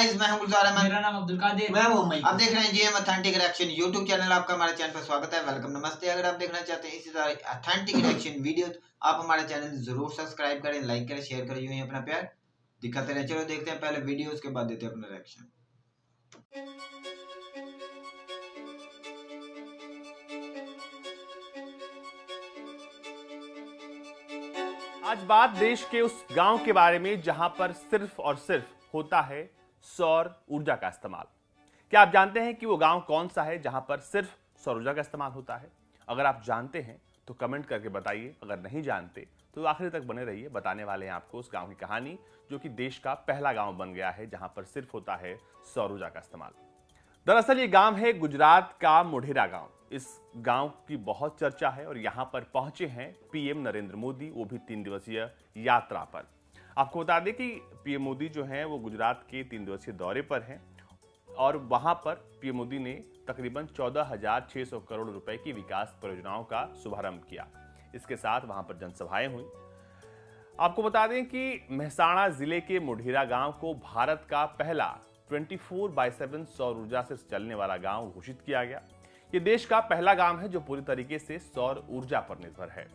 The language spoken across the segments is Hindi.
गाइस, मैं हूं गुलजार अहमद। मेरा नाम अब्दुल कादिर। मैं हूं मई। आप देख रहे हैं GM authentic reaction YouTube channel. आपका हमारे चैनल पर स्वागत है। वेलकम, नमस्ते। अगर आप देखना चाहते हैं इसी तरह ऑथेंटिक रिएक्शन वीडियो तो आप हमारे चैनल जरूर सब्सक्राइब करें, लाइक करें, शेयर करें, यूं ही अपना प्यार दिखाते रहें। चलो देखते हैं पहले वीडियो, उसके बाद देते हैं अपना रिएक्शन। आज बात देश के उस गांव के बारे में जहां पर सिर्फ और सिर्फ होता है सौर ऊर्जा का इस्तेमाल। क्या आप जानते हैं कि वो गांव कौन सा है जहां पर सिर्फ सौर ऊर्जा का इस्तेमाल होता है? अगर आप जानते हैं तो कमेंट करके बताइए, अगर नहीं जानते तो आखिर तक बने रहिए। बताने वाले हैं आपको उस गांव की कहानी जो कि देश का पहला गांव बन गया है जहां पर सिर्फ होता है सौर ऊर्जा का इस्तेमाल। दरअसल ये गांव है गुजरात का मोढेरा गांव। इस गांव की बहुत चर्चा है और यहां पर पहुंचे हैं पीएम नरेंद्र मोदी, वो भी 3 दिवसीय यात्रा पर। आपको बता दें कि पीएम मोदी जो हैं वो गुजरात के 3 दिवसीय दौरे पर हैं और वहां पर पीएम मोदी ने तकरीबन 14,600 करोड़ रुपए की विकास परियोजनाओं का शुभारंभ किया। इसके साथ वहां पर जनसभाएं हुई। आपको बता दें कि मेहसाणा जिले के मोढेरा गांव को भारत का पहला 24/7 सौर ऊर्जा से चलने वाला गांव घोषित किया गया। ये देश का पहला गांव है जो पूरी तरीके से सौर ऊर्जा पर निर्भर है।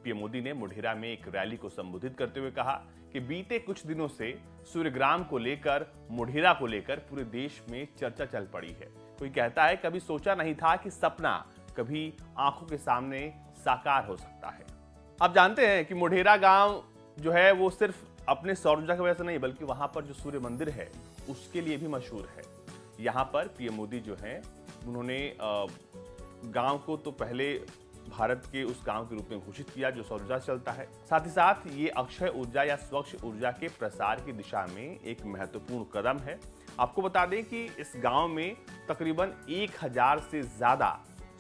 पीएम मोदी ने मोढेरा में एक रैली को संबोधित करते हुए कहा कि बीते कुछ दिनों से सूर्यग्राम को लेकर, मोढेरा को लेकर पूरे देश में चर्चा चल पड़ी है। कोई कहता है कभी सोचा नहीं था कि सपना कभी आंखों के सामने साकार हो सकता है। आप जानते हैं कि मोढेरा गांव जो है वो सिर्फ अपने सौर ऊर्जा की वजह से नहीं बल्कि वहां पर जो सूर्य मंदिर है उसके लिए भी मशहूर है। यहाँ पर पीएम मोदी जो हैं उन्होंने गांव को तो पहले भारत के उस गांव के रूप में घोषित किया जो सौर ऊर्जा चलता है। साथ ही साथ ये अक्षय ऊर्जा या स्वच्छ ऊर्जा के प्रसार की दिशा में एक महत्वपूर्ण कदम है। आपको बता दें कि इस गांव में तकरीबन 1000 से ज्यादा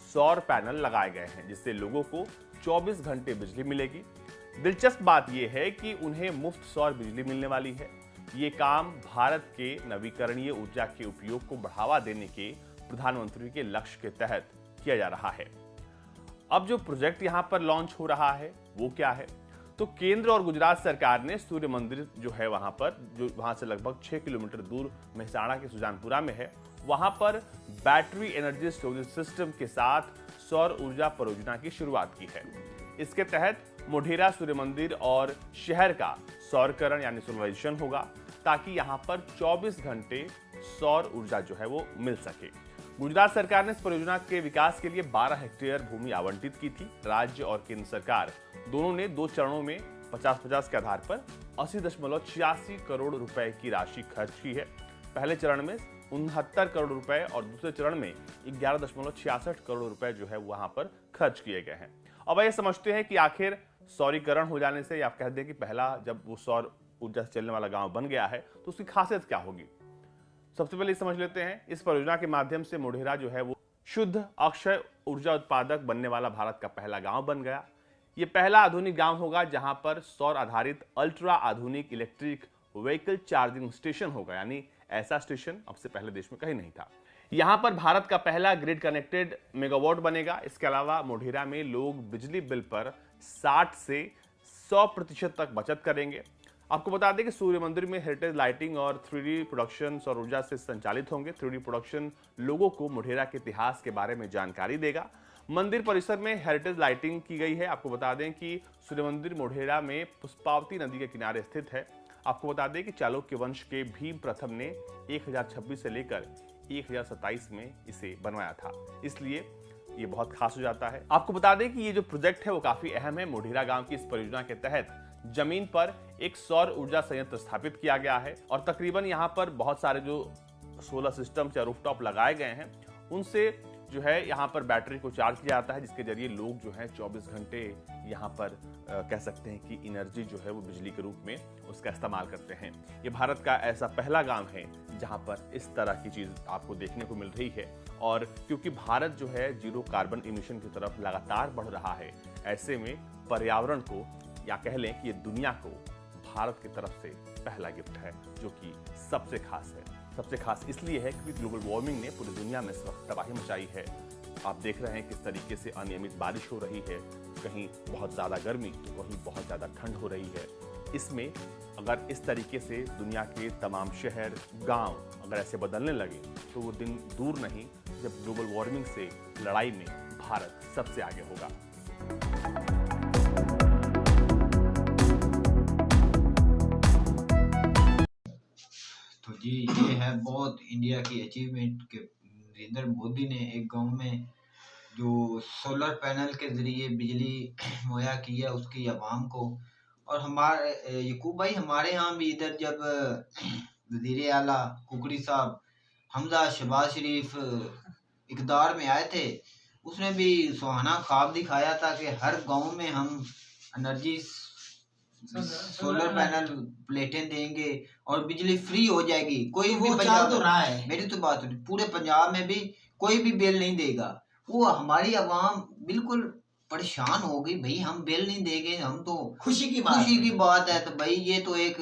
सौर पैनल लगाए गए हैं जिससे लोगों को 24 घंटे बिजली मिलेगी। दिलचस्प बात यह है कि उन्हें मुफ्त सौर बिजली मिलने वाली है। ये काम भारत के नवीकरणीय ऊर्जा के उपयोग को बढ़ावा देने के प्रधानमंत्री के लक्ष्य के तहत किया जा रहा है। अब जो प्रोजेक्ट यहां पर लॉन्च हो रहा है वो क्या है? तो केंद्र और गुजरात सरकार ने सूर्य मंदिर जो है वहां पर, जो वहां से लगभग 6 किलोमीटर दूर मेहसाणा के सुजानपुरा में है, वहां पर बैटरी एनर्जी स्टोरेज सिस्टम के साथ सौर ऊर्जा परियोजना की शुरुआत की है। इसके तहत मोढेरा सूर्य मंदिर और शहर का सौरकरण यानी सोलराइजेशन होगा ताकि यहां पर 24 घंटे सौर ऊर्जा जो है वो मिल सके। गुजरात सरकार ने इस परियोजना के विकास के लिए 12 हेक्टेयर भूमि आवंटित की थी। राज्य और केंद्र सरकार दोनों ने 2 चरणों में 50-50 के आधार पर 80.86 करोड़ रुपए की राशि खर्च की है। पहले चरण में 69 करोड़ रुपए और दूसरे चरण में 11.66 करोड़ रुपए जो है वहां पर खर्च किए गए हैं। अब ये समझते हैं कि आखिर सौरीकरण हो जाने से, या आप कह दें कि पहला जब वो सौर ऊर्जा से चलने वाला गांव बन गया है तो उसकी खासियत क्या होगी। सबसे पहले समझ लेते हैं। इस परियोजना के माध्यम से मोढेरा जो है वो शुद्ध अक्षय ऊर्जा उत्पादक बनने वाला भारत का पहला गांव बन गया। ये पहला आधुनिक गांव होगा जहां पर सौर आधारित अल्ट्रा आधुनिक इलेक्ट्रिक व्हीकल चार्जिंग स्टेशन होगा, यानी ऐसा स्टेशन अब से पहले देश में कहीं नहीं था। यहां पर भारत का पहला ग्रिड कनेक्टेड मेगावाट बनेगा। इसके अलावा मोढेरा में लोग बिजली बिल पर 60 से 100% तक बचत करेंगे। आपको बता दें कि सूर्य मंदिर में हेरिटेज लाइटिंग और 3D प्रोडक्शन सौर ऊर्जा से संचालित होंगे। 3D प्रोडक्शन लोगों को मोढेरा के इतिहास के बारे में जानकारी देगा। मंदिर परिसर में हेरिटेज लाइटिंग की गई है। आपको बता दें कि सूर्य मंदिर मोढेरा में पुष्पावती नदी के किनारे स्थित है। आपको बता दें कि चालुक्य वंश के भीम प्रथम ने 1026 से लेकर 1027 में इसे बनवाया था, इसलिए ये बहुत खास हो जाता है। आपको बता दें कि ये जो प्रोजेक्ट है वो काफी अहम है। मोढेरा गांव की इस परियोजना के तहत जमीन पर एक सौर ऊर्जा संयंत्र स्थापित किया गया है और तकरीबन यहाँ पर बहुत सारे जो सोलर सिस्टम या रूफटॉप लगाए गए हैं उनसे जो है यहाँ पर बैटरी को चार्ज किया जाता है, जिसके जरिए लोग जो है 24 घंटे यहाँ पर कह सकते हैं कि एनर्जी जो है वो बिजली के रूप में उसका इस्तेमाल करते हैं। ये भारत का ऐसा पहला गांव है जहाँ पर इस तरह की चीज आपको देखने को मिल रही है। और क्योंकि भारत जो है जीरो कार्बन इमिशन की तरफ लगातार बढ़ रहा है, ऐसे में पर्यावरण को, या कह लें कि ये दुनिया को भारत की तरफ से पहला गिफ्ट है जो कि सबसे खास है। सबसे खास इसलिए है क्योंकि ग्लोबल वार्मिंग ने पूरी दुनिया में इस वक्त तबाही मचाई है। आप देख रहे हैं किस तरीके से अनियमित बारिश हो रही है, कहीं बहुत ज़्यादा गर्मी, कहीं बहुत ज़्यादा ठंड हो रही है। इसमें अगर इस तरीके से दुनिया के तमाम शहर, गांव अगर ऐसे बदलने लगे तो वो दिन दूर नहीं जब ग्लोबल वार्मिंग से लड़ाई में भारत सबसे आगे होगा। तो जी ये है बहुत इंडिया की अचीवमेंट के नरेंद्र मोदी ने एक गांव में जो सोलर पैनल के जरिए बिजली मुहैया की है उसकी आवाम को। और हमारे यकूब भाई हमारे यहाँ भी इधर जब वजीर आला कुकड़ी साहब हमजा शहबाज शरीफ इक़्तिदार में आए थे, उसने भी सुहाना ख्वाब दिखाया था कि हर गांव में हम एनर्जी सोलर पैनल प्लेटें देंगे और बिजली फ्री हो जाएगी। कोई भी पंजाब तो रहा है, मेरी तो बात सुनिए, पूरे पंजाब में भी कोई भी बिल नहीं देगा। वो हमारी आवाम बिल्कुल परेशान हो गई, भाई हम बिल नहीं देंगे, हम तो खुशी की बात है। तो भाई ये तो एक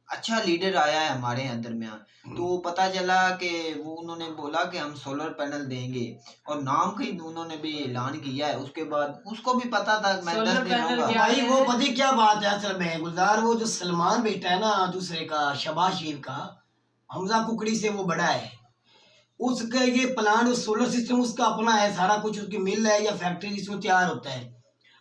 अच्छा लीडर आया है हमारे यहाँ दरमियान। तो पता चला कि वो उन्होंने बोला कि हम सोलर पैनल देंगे और नाम का ही उन्होंने भी ऐलान किया है। उसके बाद उसको भी पता था मैं 10 दिन रहूंगा। भाई वो पता क्या बात है असल में गुलजार, वो जो सलमान बेटा है ना दूसरे का शहबाज शरीफ का, हमजा कुकड़ी से वो बड़ा है, उसका ये प्लांट सोलर सिस्टम उसका अपना है, सारा कुछ उसकी मिल है या फैक्ट्री जिसमें तैयार होता है।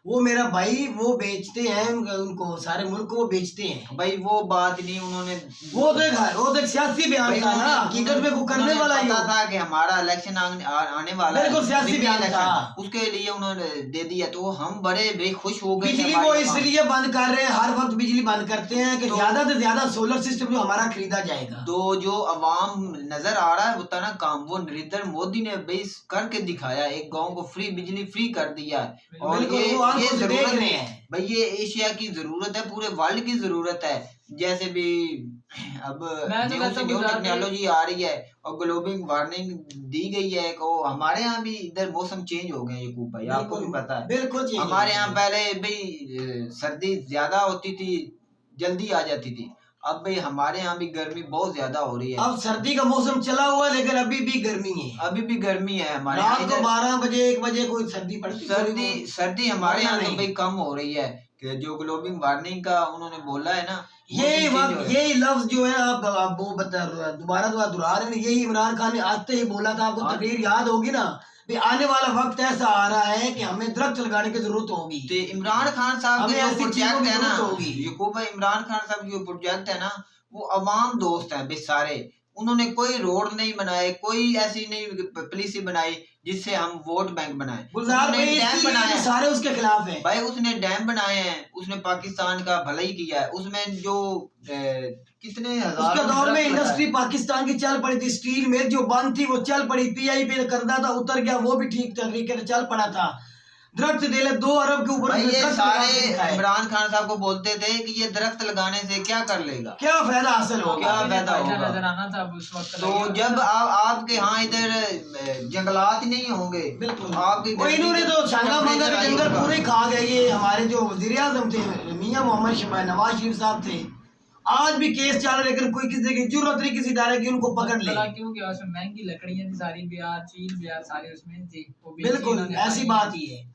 वो मेरा भाई वो बेचते हैं उनको, सारे मुल्क को वो बेचते हैं। भाई वो बात नहीं, उन्होंने वो तो एक सियासी बयान था ना, हकीकत में वो करने वाला ही था कि हमारा इलेक्शन आने वाला है, बिल्कुल सियासी बयान था, उसके लिए उन्होंने दे दिया। तो हम बड़े बेखुश हो गए। बिजली वो इसलिए बंद कर रहे हैं, हर वक्त बिजली बंद करते हैं कि ज्यादा से ज्यादा सोलर सिस्टम जो हमारा खरीदा जाएगा। तो जो अवाम नजर आ रहा है होता ना काम, वो नरेंद्र मोदी ने बेस करके दिखाया, एक गांव को फ्री बिजली फ्री कर दिया। और ये जरूरत है भाई, ये एशिया की जरूरत है, पूरे वर्ल्ड की जरूरत है। जैसे भी अब न्यू टेक्नोलॉजी आ रही है और ग्लोबल वार्निंग दी गई है, को हमारे यहाँ भी इधर मौसम चेंज हो गए यकूब भाई, आपको भी पता है। बिल्कुल हमारे यहाँ पहले भाई सर्दी ज्यादा होती थी, जल्दी आ जाती थी। अब भाई हमारे यहाँ भी गर्मी बहुत ज्यादा हो रही है। अब सर्दी का मौसम चला हुआ लेकिन अभी भी गर्मी है, अभी भी गर्मी है हमारे रात को 12 बजे 1 बजे कोई सर्दी पड़ती, सर्दी हमारे यहाँ तो भाई कम हो रही है कि जो ग्लोबल वार्मिंग का उन्होंने बोला है ना, यही लफ्ज जो है आप वो दोबारा दोहरा रहे हैं, यही इमरान खान ने आते ही बोला था, आपको तकरीर याद होगी ना, आने वाला वक्त ऐसा आ रहा है कि हमें दरख्त लगाने की जरूरत होगी। तो इमरान खान साहब का जो प्रोजेक्ट है ना, यकूब भाई इमरान खान साहब जो प्रोजेक्ट है ना, वो अवाम दोस्त है बेसारे। उन्होंने कोई रोड नहीं बनाए, कोई ऐसी नहीं पॉलिसी बनाई जिससे हम वोट बैंक बनाए। डैम बनाए, सारे उसके खिलाफ है भाई। उसने डैम बनाए हैं, उसने पाकिस्तान का भला ही किया है। उसमें जो कितने उसके दौर में इंडस्ट्री पाकिस्तान की चल पड़ी थी, स्टील मिल जो बंद थी वो चल पड़ी, पीआई पे करदा था उतर गया, वो भी ठीक तरीके से चल पड़ा था। दरख्त दिले 2 अरब के ऊपर ये सारे इमरान खान साहब को बोलते थे कि ये दरख्त लगाने से क्या कर लेगा, क्या फायदा हासिल होगा, क्या फायदा होगा नजर आना था उस वक्त। तो जब आपके यहाँ इधर जंगलात ही नहीं होंगे, बिल्कुल आपके इन्होंने तो शांगा मांगा के जंगल पूरे खा गए। ये हमारे जो वजीर आजम थे मियां मोहम्मद नवाज शरीफ साहब थे, आज भी केस चल रहा है लेकिन कोई किसी की जरूरत नहीं किसी इदारे की उनको पकड़ ले, क्योंकि उसमें महंगी लकड़ियां थी सारी, बिहार चीन बिहार सारे उसमें थी। बिल्कुल ऐसी बात ही है।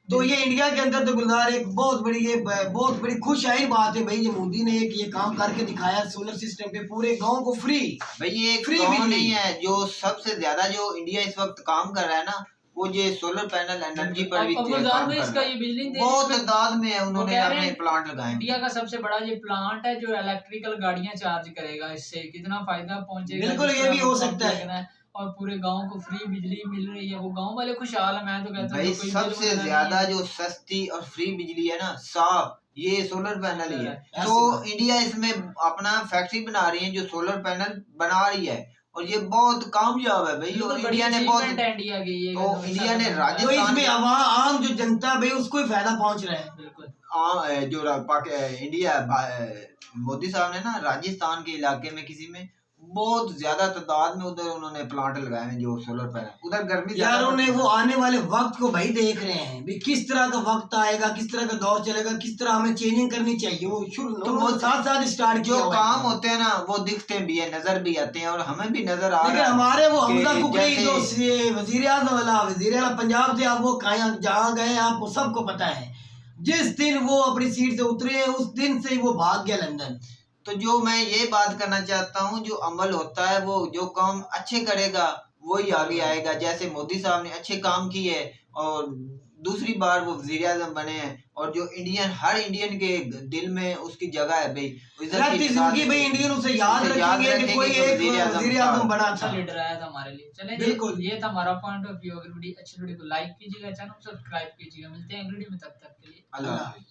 तो ये इंडिया के अंदर तो गुलजार एक बहुत बड़ी खुश आइन बात है भाई, ये मोदी ने एक ये काम करके दिखाया सोलर सिस्टम पे पूरे गांव को फ्री। भाई ये फ्री भी नहीं है, जो सबसे ज्यादा जो इंडिया इस वक्त काम कर रहा है ना, वो ये सोलर पैनल एनर्जी पर भी इसका ये बिजली बहुत तादाद में है, उन्होंने अपने प्लांट लगाए। इंडिया का सबसे बड़ा ये प्लांट है जो इलेक्ट्रिकल गाड़ियां चार्ज करेगा, इससे कितना फायदा पहुंचेगा। बिल्कुल ये भी हो सकता है और पूरे गांव को फ्री बिजली मिल रही है, वो गांव वाले खुशहाल है। मैं तो कहता हूं भाई सबसे ज्यादा जो सस्ती और फ्री बिजली है ना, साफ, ये सोलर पैनल ही है। तो इंडिया इसमें अपना फैक्ट्री बना रही है जो सोलर पैनल बना रही है, और ये बहुत कामयाब है भाई। और इंडिया ने बहुत इंडिया ने राजस्थान में आम जो जनता भाई उसको ही फायदा पहुंच रहा है। बिल्कुल जो इंडिया मोदी साहब ने ना राजस्थान के इलाके में किसी में बहुत ज्यादा तादाद में उधर उन्होंने प्लांट लगाए हैं जो सोलर पैनल। उधर गर्मी यार उन्हें वो आने वाले वक्त को भाई देख रहे हैं भी किस तरह का वक्त आएगा, किस तरह का दौर चलेगा, किस तरह हमें चेंजिंग करनी चाहिए। वो शुरू तो वो साथ स्टार्ट जो काम होते हैं ना वो दिखते भी है, नजर भी आते हैं और हमें भी नजर आ रहा है। हमारे वो हमजा कुकड़ी जो वजीर आजम वाला पंजाब थे, आप वो जहाँ गए आपको सबको पता है जिस दिन वो अपनी सीट से उतरे उस दिन से ही वो भाग गया लंदन। तो जो मैं ये बात करना चाहता हूँ, जो अमल होता है वो जो काम अच्छे करेगा वही आगे आएगा। जैसे मोदी साहब ने अच्छे काम किए और दूसरी बार वो वजीर आजम बने हैं, और जो इंडियन, हर इंडियन के दिल में उसकी जगह है भाई। रहती जिंदगी भाई इंडियन उसे याद रखेंगे कि कोई एक वजीर आजम बना अच्छा था। लीडर आया था हमारे लिए। चले बिल्कुल। ये था हमारा पॉइंट ऑफ व्यू। अगर वीडियो अच्छी वीडियो को लाइक कीजिएगा, चैनल सब्सक्राइब कीजिएगा। मिलते हैं अगली वीडियो में, तब तक के लिए अल्लाह हाफिज़।